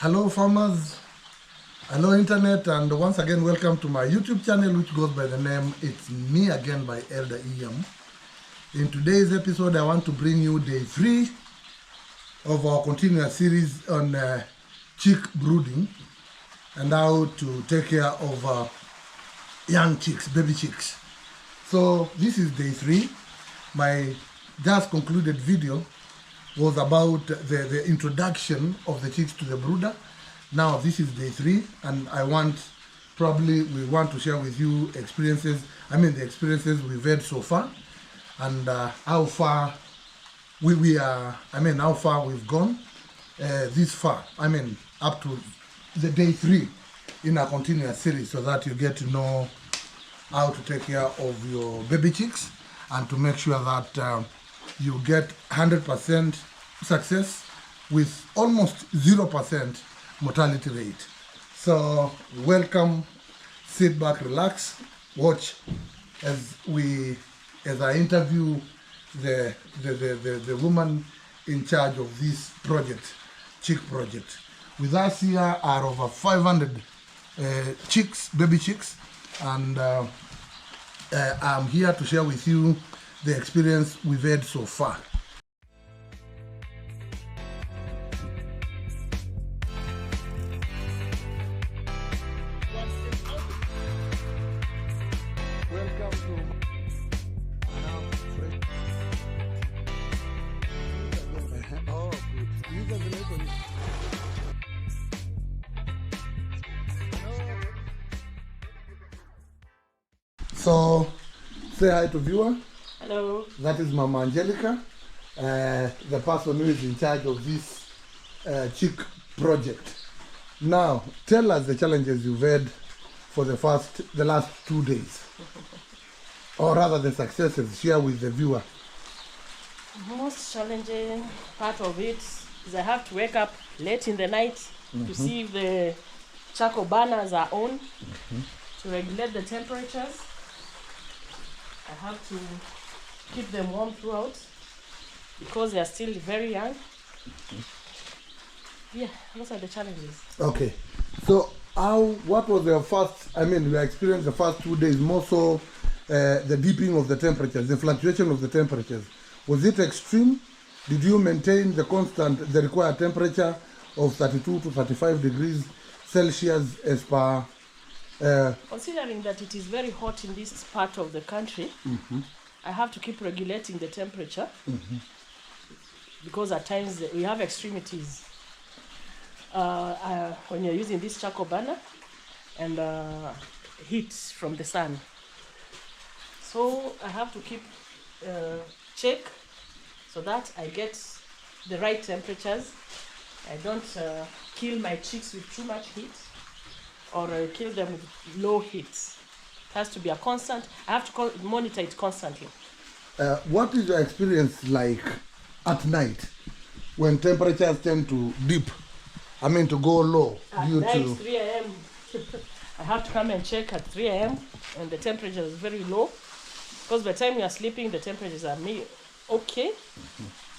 Hello farmers, hello internet, and once again welcome to my YouTube channel which goes by the name It's Me Again by Elder EM. In today's episode I want to bring you day 3 of our continuous series on chick brooding and how to take care of young chicks, baby chicks. So this is day 3. My just concluded video was about the introduction of the chicks to the brooder. Now this is day 3, and we want to share with you the experiences we've had so far, and how far how far we've gone this far. Up to the day 3 in a continuous series, so that you get to know how to take care of your baby chicks and to make sure that you get 100% success with almost 0% mortality rate. So welcome, sit back, relax, watch as I interview the woman in charge of this project, chick project. With us here are over 500 chicks, baby chicks, and I'm here to share with you the experience we've had so far. So, say hi to viewer. Hello. That is Mama Angelica, the person who is in charge of this chick project. Now, tell us the challenges you've had for the last 2 days, or rather the successes. Share with the viewer. Most challenging part of it is I have to wake up late in the night to see if the charcoal burners are on, to regulate the temperatures. I have to keep them warm throughout because they are still very young. Yeah, those are the challenges. Okay, so what was your you experienced the first 2 days, more so the dipping of the temperatures, the fluctuation of the temperatures. Was it extreme? Did you maintain the required temperature of 32 to 35 degrees Celsius as per? Considering that it is very hot in this part of the country, I have to keep regulating the temperature because at times we have extremities when you're using this charcoal burner and heat from the sun. So I have to keep check so that I get the right temperatures. I don't kill my chicks with too much heat or kill them with low heat. It has to be a constant. I have to monitor it constantly. What is your experience like at night when temperatures tend to dip? To go low. At night, 3 a.m. I have to come and check at 3 a.m. and the temperature is very low. Because by the time you are sleeping, the temperatures are okay.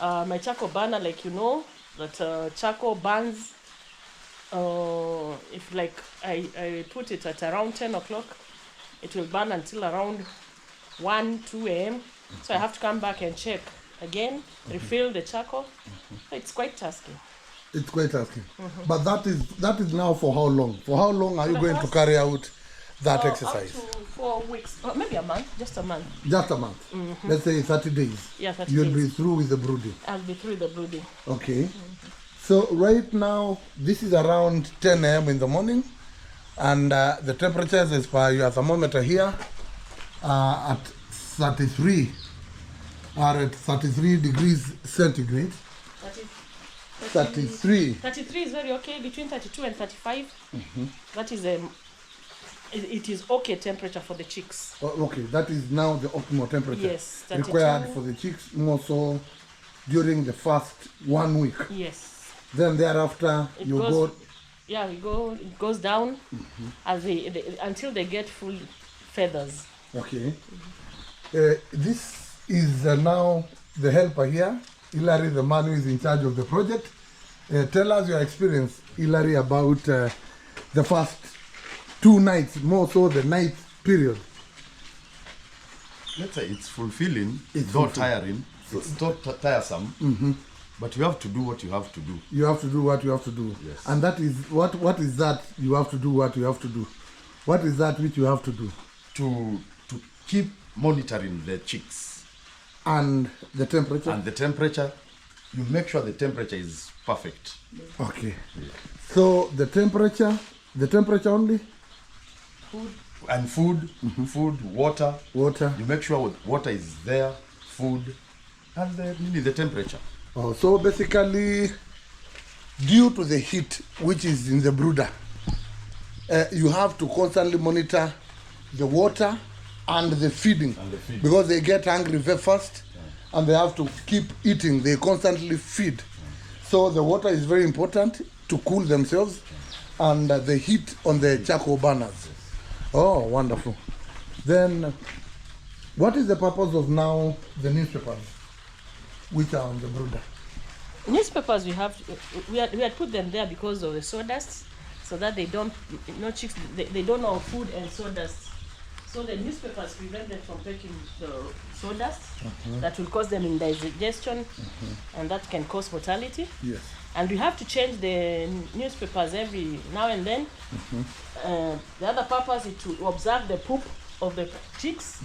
My charcoal burner, that charcoal burns. If I put it at around 10 o'clock, it will burn until around 1-2 a.m. So I have to come back and check again, refill the charcoal. So it's quite tasking. It's quite tasking. But that is now for how long? For how long are you going to carry out that exercise? Up to 4 weeks, or maybe a month, just a month. Just a month. Let's say 30 days. Yeah, 30 You'll days. be through with the brooding. I'll be through the brooding. Okay. So right now, this is around 10 a.m. in the morning, and the temperatures as per your thermometer here are at 33 degrees centigrade. 33. 33 is very okay, between 32 and 35. That is it is okay temperature for the chicks. Oh, okay, that is now the optimal temperature. Yes, 32. Required for the chicks, more so during the first 1 week. Yes. Then thereafter It goes down as until they get full feathers. Okay. This is now the helper here, Hilary, the man who is in charge of the project. Tell us your experience, Hilary, about the first 2 nights, more so the night period. Let's say it's fulfilling, It's not fulfilling. tiring, it's not tiresome, but you have to do what you have to do. You have to do what you have to do. Yes. And that is, what is that you have to do what you have to do? What is that which you have to do? To keep monitoring the chicks. And the temperature? And the temperature, you make sure the temperature is perfect. Okay. So the temperature only? And food, water. Water. You make sure water is there, food, and the temperature. Oh, so basically, due to the heat which is in the brooder, you have to constantly monitor the water and the feeding, because they get hungry very fast, and they have to keep eating. They constantly feed. So the water is very important to cool themselves, and the heat on the charcoal burners. Oh, wonderful. Then, what is the purpose of now the newspapers which are on the brooder? Newspapers, we had put them there because of the sawdust, so that they don't, chicks, they don't know food and sawdust. So the newspapers prevent them from taking the sawdust that will cause them indigestion, and that can cause mortality. Yes. And we have to change the newspapers every now and then. The other purpose is to observe the poop of the chicks.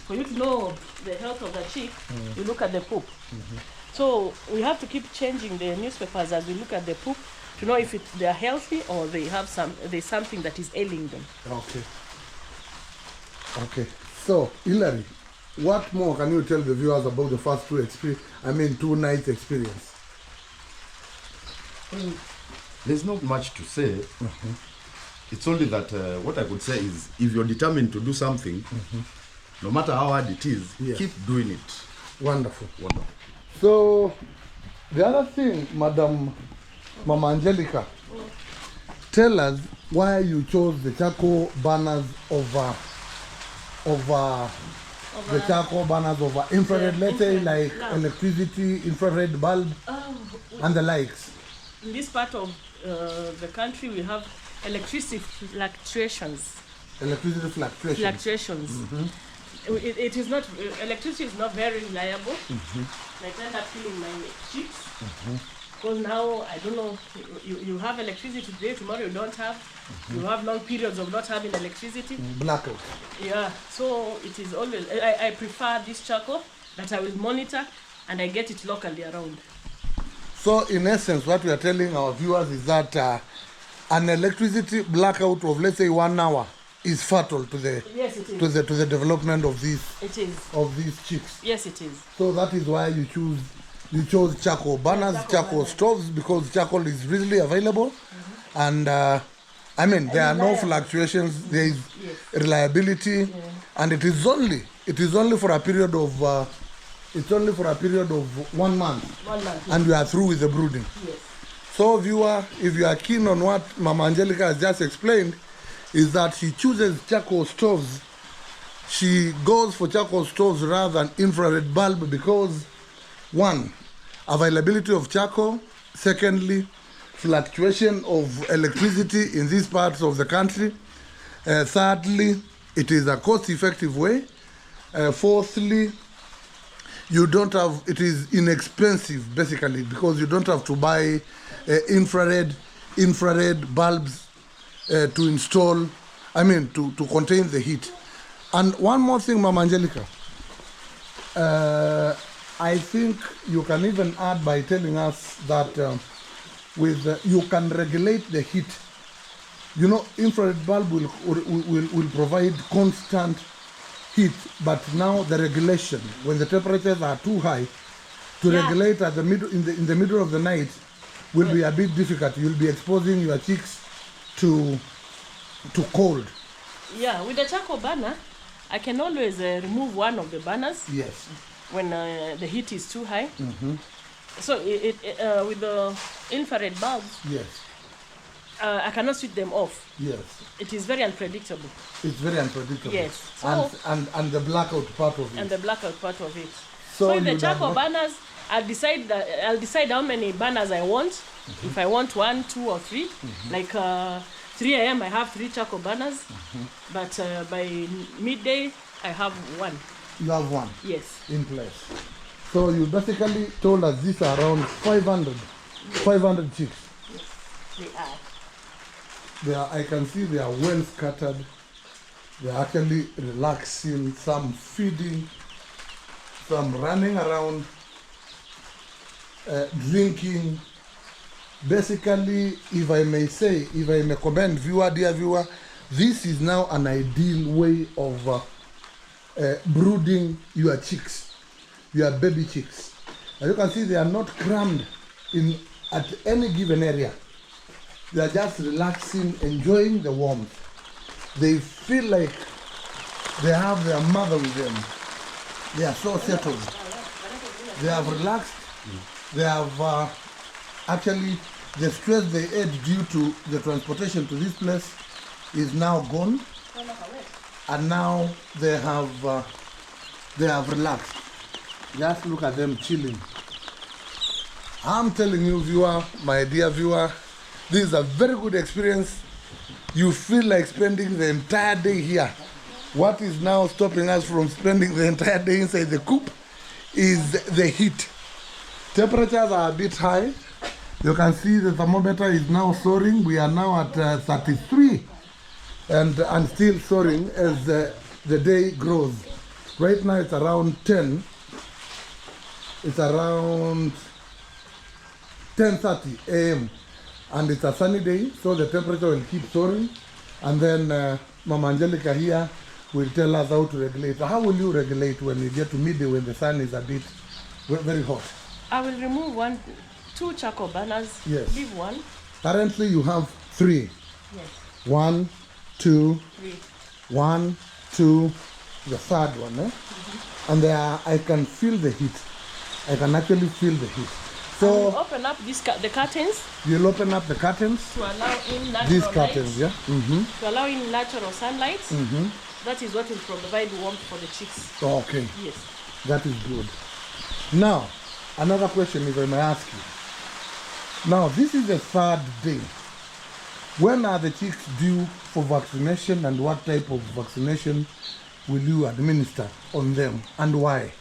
For you to know the health of the chick, you look at the poop. So we have to keep changing the newspapers as we look at the poop to know if they are healthy or there's something that is ailing them. Okay. Okay. So, Hilary, what more can you tell the viewers about the first 2 nights experience? There's not much to say. It's only that what I could say is, if you're determined to do something, no matter how hard it is, Yes. keep doing it. Wonderful. Wonderful. So, the other thing, Mama Angelica, tell us why you chose the charcoal burners over the charcoal burners over infrared, let's say like electricity, infrared bulb, and the likes. In this part of the country, we have electricity fluctuations. Electricity fluctuations. It is not, electricity is not very reliable. I end up killing my chicks. Because now, I don't know, you have electricity today, tomorrow you don't have. You have long periods of not having electricity. Blackout. Yeah, so it is always, I prefer this charcoal that I will monitor, and I get it locally around. So, in essence, what we are telling our viewers is that an electricity blackout of, let's say, 1 hour is fatal to the Yes, it is. to the development of these chicks. Yes, it is. So that is why you chose charcoal burners, charcoal stoves, because charcoal is readily available, and there are no fluctuations. There is reliability, and it is only for a period of 1 month. 1 month. And you are through with the brooding. Yes. So, viewer, if you are keen on what Mama Angelica has just explained, is that she chooses charcoal stoves. She goes for charcoal stoves rather than infrared bulb because, 1, availability of charcoal. Secondly, fluctuation of electricity in these parts of the country. Thirdly, it is a cost-effective way. Fourthly, it is inexpensive basically because you don't have to buy infrared bulbs to install, to contain the heat. And one more thing, Mama Angelica, I think you can even add by telling us that you can regulate the heat. You know, infrared bulb will provide constant heat, but now the regulation, when the temperatures are too high, to regulate at in the middle of the night will be a bit difficult. You'll be exposing your chicks to cold. Yeah, with the charcoal burner, I can always remove one of the burners. Yes. When the heat is too high. So with the infrared bulbs, yes, I cannot switch them off. Yes. It is very unpredictable. It's very unpredictable. Yes. So, and the blackout part of it. And the blackout part of it. So in the charcoal burners, I'll decide how many burners I want, If I want 1, 2, or 3, like 3 a.m. I have 3 charcoal burners, but by midday I have 1. You have 1 Yes. in place. So you basically told us these are around 500 chicks. Yes, they are. I can see they are well scattered. They are actually relaxing, some feeding, some running around, drinking. Basically, if I may commend dear viewer, this is now an ideal way of brooding your chicks, your baby chicks. As you can see, they are not crammed at any given area. They are just relaxing, enjoying the warmth. They feel like they have their mother with them. They are so settled. They have relaxed. They have actually, the stress they had due to the transportation to this place is now gone. And now they have relaxed. Just look at them chilling. I'm telling you, viewer, my dear viewer, this is a very good experience. You feel like spending the entire day here. What is now stopping us from spending the entire day inside the coop is the heat. Temperatures are a bit high. You can see the thermometer is now soaring. We are now at 33 and still soaring as the day grows. Right now it's around 10. It's around 10:30 a.m. and it's a sunny day, so the temperature will keep soaring. And then Mama Angelica here will tell us how to regulate. How will you regulate when we get to midday when the sun is a bit very hot? I will remove 2 charcoal burners. Yes. Leave 1. Currently you have 3. Yes. 1, 2, 3. 1, 2, the third one. And I can feel the heat. I can actually feel the heat. So I'll open up the curtains you'll open up the curtains. to allow in natural These light. curtains, yeah? To allow in natural sunlight. That is what will provide warmth for the chicks. Okay, Yes. that is good. Now, another question if I may ask you. Now, this is the 3rd day. When are the chicks due for vaccination and what type of vaccination will you administer on them and why?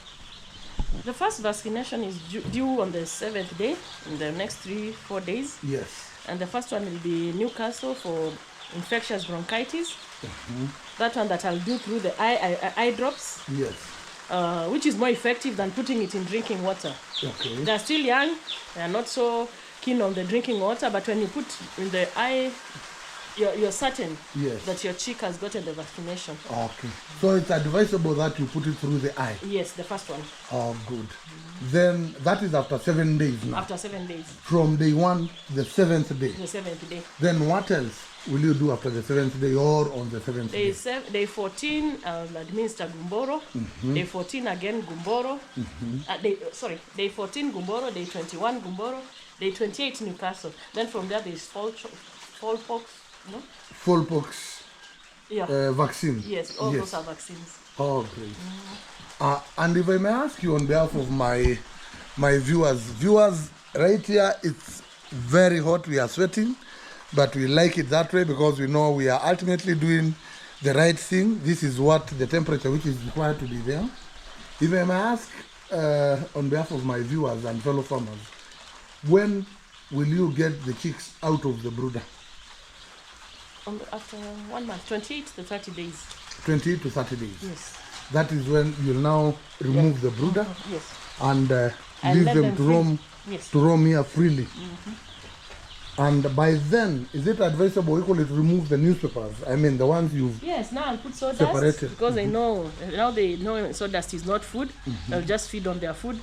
The first vaccination is due on the 7th day, in the next 3-4 days. Yes. And the first one will be Newcastle for infectious bronchitis. That one that I'll do through the eye drops, Yes. which is more effective than putting it in drinking water. Okay. They're still young, they're not so keen on the drinking water, but when you put in the eye, you're certain Yes. that your chick has gotten the vaccination. Okay. So it's advisable that you put it through the eye. Yes, the first one, Oh, good. Then that is after 7 days now. after 7 days, From day 1, the 7th day. the 7th day. Then what else will you do after the 7th day or on the 7th day? Day 14, I'll administer Gumboro. Day 14 again, Gumboro. Day 14, Gumboro. Day 21, Gumboro. Day 28, Newcastle. Then from there, there's smallpox, no? Smallpox Yeah. vaccine. Yes, all those are vaccines. Oh, great. And if I may ask you on behalf of my viewers, right here, it's very hot. We are sweating, but we like it that way because we know we are ultimately doing the right thing. This is what the temperature which is required to be there. If I may ask on behalf of my viewers and fellow farmers, when will you get the chicks out of the brooder? After 1 month, 28 to 30 days. 20 to 30 days. Yes. That is when you'll now remove the brooder Yes. and And leave let them them to free. roam Yes. here freely. And by then, is it advisable equally to remove the newspapers? I mean, the ones you've Yes, now I'll put sawdust separated. because they know sawdust is not food. They'll just feed on their food.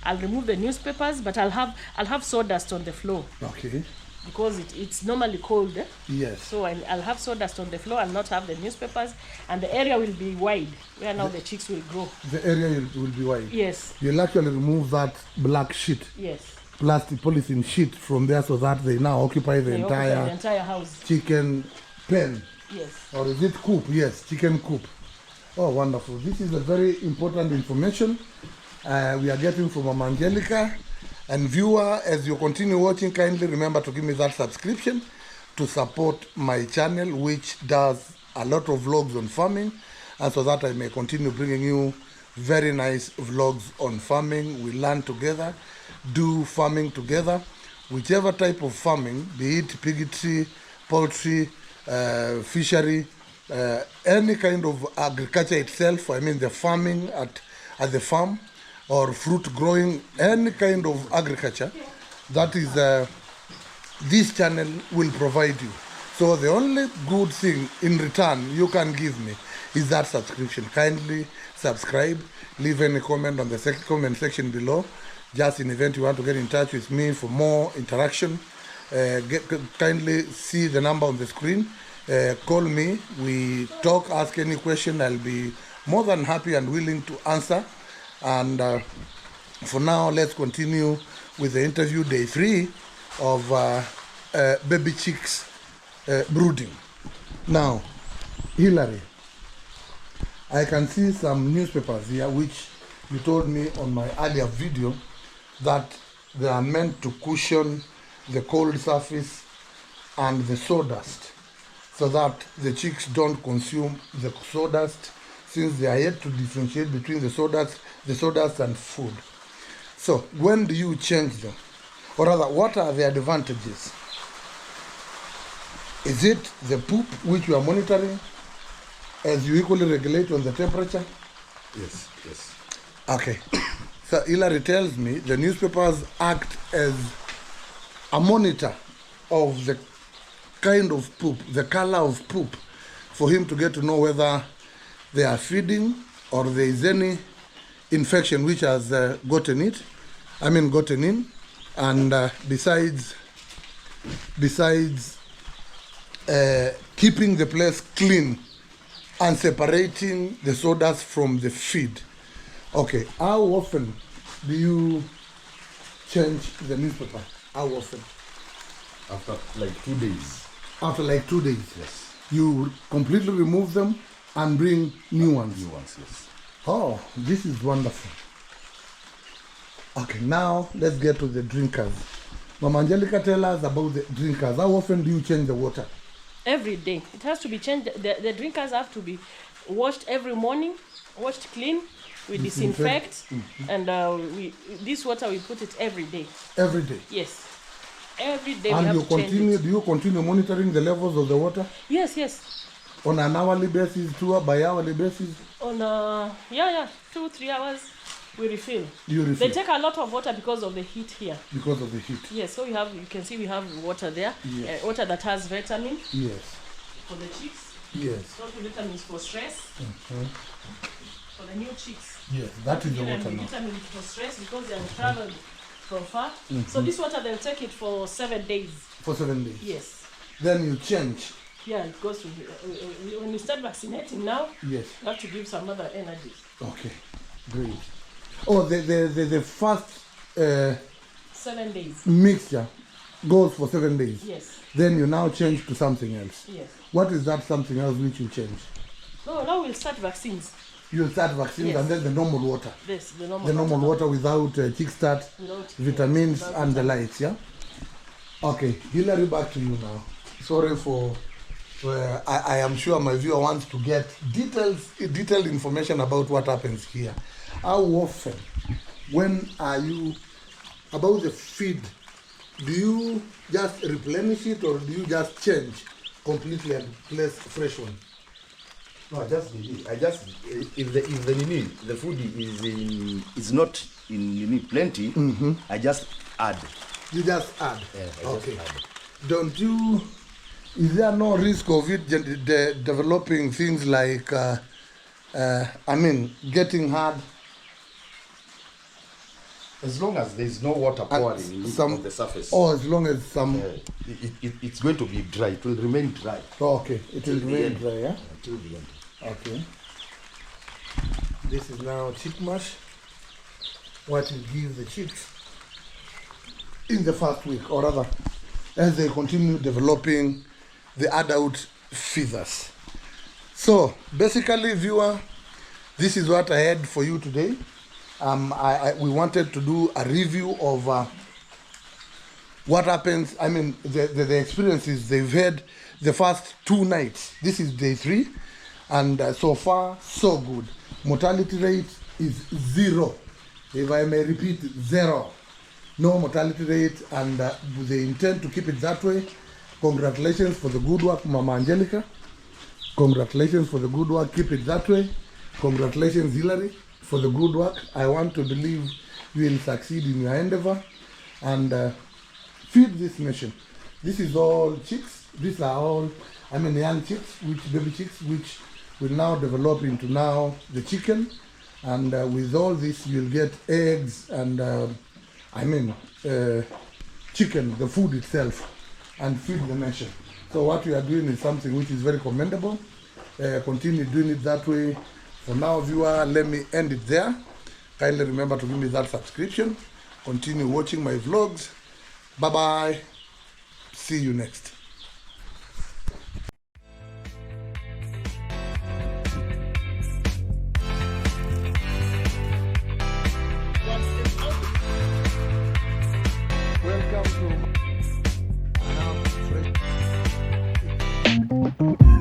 I'll remove the newspapers, but I'll have sawdust on the floor Okay. because it's normally cold. Yes. So I'll have sawdust on the floor. I'll not have the newspapers, and the area will be wide where now the chicks will grow. The area will be wide. Yes. You'll actually remove that black sheet, Yes. plastic polythene sheet from there so that they now occupy the They occupy entire the entire house. chicken pen. Yes. Or is it coop? Yes, chicken coop. Oh, wonderful. This is a very important information we are getting from Mama Angelica. And viewer, as you continue watching, kindly remember to give me that subscription to support my channel, which does a lot of vlogs on farming, and so that I may continue bringing you very nice vlogs on farming. We learn together, do farming together, whichever type of farming, be it piggery, poultry, fishery, any kind of agriculture itself, I mean the farming at the farm, or fruit growing, any kind of agriculture, that is this channel will provide you. So the only good thing in return you can give me is that subscription. Kindly subscribe, leave any comment on the comment section below. Just in event you want to get in touch with me for more interaction, kindly see the number on the screen. Call me, we talk, ask any question. I'll be more than happy and willing to answer. And for now, let's continue with the interview, day 3 of baby chicks brooding. Now, Hillary, I can see some newspapers here which you told me on my earlier video that they are meant to cushion the cold surface and the sawdust, so that the chicks don't consume the sawdust, since they are yet to differentiate between the sawdust and food. So when do you change them? Or rather, what are the advantages? Is it the poop which you are monitoring as you equally regulate on the temperature? Yes, yes. Okay. So Hillary tells me the newspapers act as a monitor of the kind of poop, the color of poop, for him to get to know whether they are feeding or there is any infection which has gotten in. And besides keeping the place clean and separating the sawdust from the feed. Okay, how often do you change the newspaper? How often? After like 2 days. After like 2 days? Yes. You completely remove them and bring new ones? New ones, yes. Oh, this is wonderful. Okay, now let's get to the drinkers. Mama Angelica, tell us about the drinkers. How often do you change the water? Every day. It has to be changed. The drinkers have to be washed every morning, washed clean. We disinfect, and this water we put it every day. Every day? Yes. Every day. And we have to change it. Do you continue monitoring the levels of the water? Yes, yes. On an hourly basis, by hourly basis? On 2-3 hours we refill. You refill? They take a lot of water because of the heat here. Because of the heat? Yes, so you can see we have water there. Yes. Water that has vitamin. Yes. For the chicks. Yes. Not vitamins for stress. For the new chicks. Yes, that is the water now. Vitamins for stress because they have traveled from far. So this water they'll take it for 7 days. For 7 days? Yes. Then you change? Yeah, it goes to when you start vaccinating now. Yes. You have to give some other energies. Okay, great. Oh, the first 7 days. mixture goes for 7 days. Yes. Then you now change to something else. Yes. What is that something else which you change? No, now we'll start vaccines. You start vaccines. Yes. And then the normal water. This, the normal water without kickstart, vitamins, without and the lights, yeah? Okay, Hillary, back to you now. Sorry for... I am sure my viewer wants to get detailed information about what happens here. How often, when are you, about the feed, do you just replenish it or do you just change completely and place fresh one? No, if the food is not in plenty, I just add. You just add? Yeah, okay. Don't you... Is there no risk of it developing things like, getting hard? As long as there is no water pouring on the surface. Oh, as long as some... it's going to be dry. It will remain dry. Oh, okay. It will remain dry, yeah? Until the end. Okay. This is now chick mash. What you give the chicks in the first week, or rather, as they continue developing the adult feathers. So basically, viewer, this is what I had for you today. we wanted to do a review of what happens. I mean, the experiences they've had the first 2 nights. This is day 3, and so far so good. Mortality rate is 0. If I may repeat, 0. No mortality rate, and they intend to keep it that way. Congratulations for the good work, Mama Angelica. Congratulations for the good work. Keep it that way. Congratulations, Hillary, for the good work. I want to believe you will succeed in your endeavor, and feed this nation. This is all chicks. These are all, I mean, young chicks, baby chicks, which will now develop into now the chicken. And with all this, you'll get eggs and, chicken, the food itself, and feed the nation. So what we are doing is something which is very commendable. Continue doing it that way. For now, viewer, let me end it there. Kindly remember to give me that subscription. Continue watching my vlogs. Bye-bye. See you next. Welcome to